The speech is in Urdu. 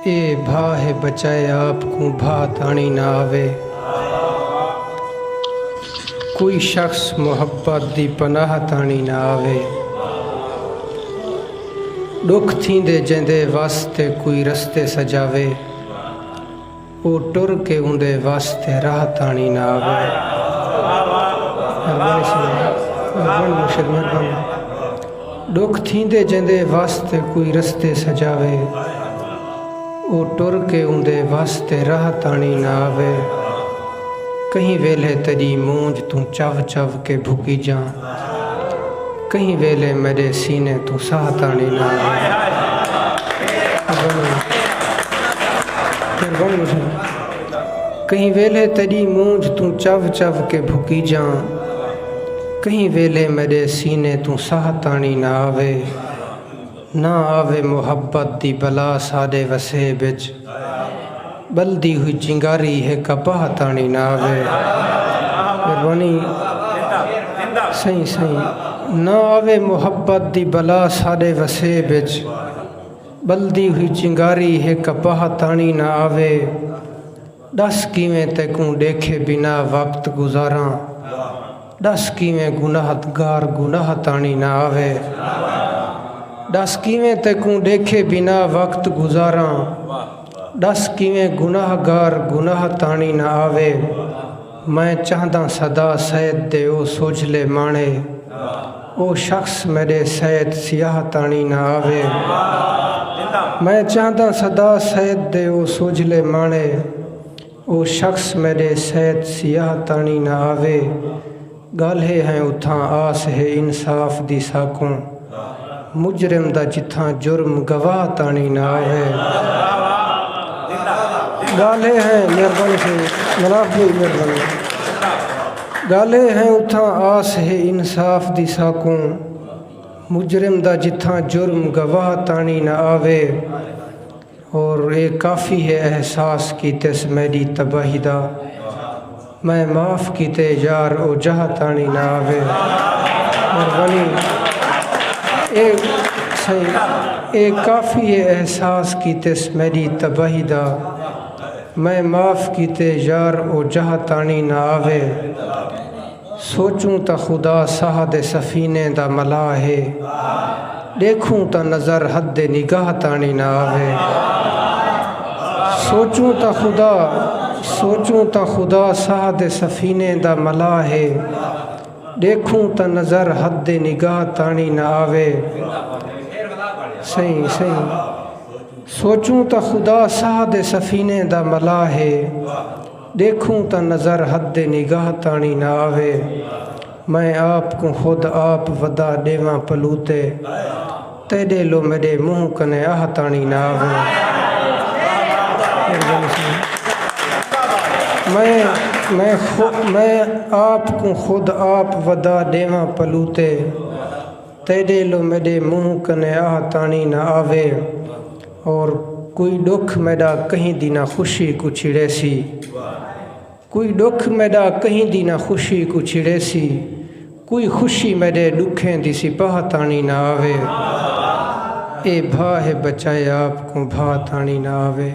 اے بھا ہے بچائے آپ کو بھا تانی نہ آوے، کوئی شخص محبت دی پناہ تانی نہ آوے، دکھ تھیندے جیندے واسطے کوئی رستے سجاوے، او ٹر کے اندے واسطے راہ تانی نہ آوے۔ دکھ تھیندے جیندے واسطے کوئی رستے سجاوے، او ٹر کے اندے واسطے راہ تانی نہ آوے، کہیں ویلے تیری مونج تو چو چو کے بھکی جاں، کہیں ویلے میرے سینے تو ساہ تانی نہ آوے۔ کہیں ویلے تیری مونج تو چو چو کے بھکی جاں، کہیں ویلے میرے سینے تو ساہ تانی نہ آوے، نہ آوے محبت دی بلا ساڈے وسے بچ، بلدی ہوئی چنگاری ہے کپاہ تانی نہ آوے۔ مہربانی صحیح نہ آوے محبت دی بلا ساڈے وسے بچ، بلدی ہوئی چنگاری ہے کپاہ تانی نہ آوے، دس کیویں تیکوں دیکھے بنا وقت گزاراں، دس کیویں گناہ گار گناہ تانی نہ آوے، دس کیویں تیکوں دیکھے بنا وقت گزاراں، دس کیویں گناہ گار گناہ تانی نہ آوے، میں چاہداں صدا سید دے او سوجھلے مانے، او شخص میرے سید سیاہ تانی نہ آوے، میں چاہداں صدا سید دے او سوجھلے مانے، او شخص میرے سید سیاہ تانی نہ آوے، گالھے ہیں اتھاں آس ہے انصاف دی ساکوں، مجرم دا جتھاں جرم گواہ تانی نہ آوے، گالے ہیں مہربانی سے مناف بھی مہربانی، گالے ہیں اتھاں آس ہے انصاف دی ساکوں، مجرم دا جتھاں جرم گواہ تانی نہ آوے، اور اے کافی ہے احساس کیتس میری تباہی دا، میں معاف کیتے یار او جہاں تانی نہ آوے۔ مہربانی اے کافی ہے احساس کیتس میری تباہی دا، میں معاف کیتے یار او جہاں تانی نہ آوے، سوچوں تا خدا ساہ دے سفینے دا ملا ہے، دیکھوں تا نظر حد نگاہ تانی نہ آوے، سوچوں تا خدا ساہ دے سفینے دا ملا ہے، دیکھوں تا نظر حد نگاہ تانی نہ آوے۔ صحیح سوچوں تا خدا ساہ دے سفینے دا ملا ہے، دیکھوں تا نظر حد نگاہ تانی نہ آوے، میں آپ کو خود آپ ودا دیواں پلوتے، تیرے لو میرے منہ کنے آہ تانی نہ آوے۔ میں آپ کو خود آپ ودا دیواں پلوتے، تیرے لو میرے منہ کنے آہ تانی نہ آوے، اور کوئی دکھ میرا کہیں دی نہ خوشی کو چھڑے سی، کوئی دکھ میرا کہیں دی نہ خوشی کو چھڑے سی، کوئی خوشی میرے دکھیں دی سپاہ تانی نہ آوے، اے بھا ہے بچائے آپ کو بھا تانی نہ آوے۔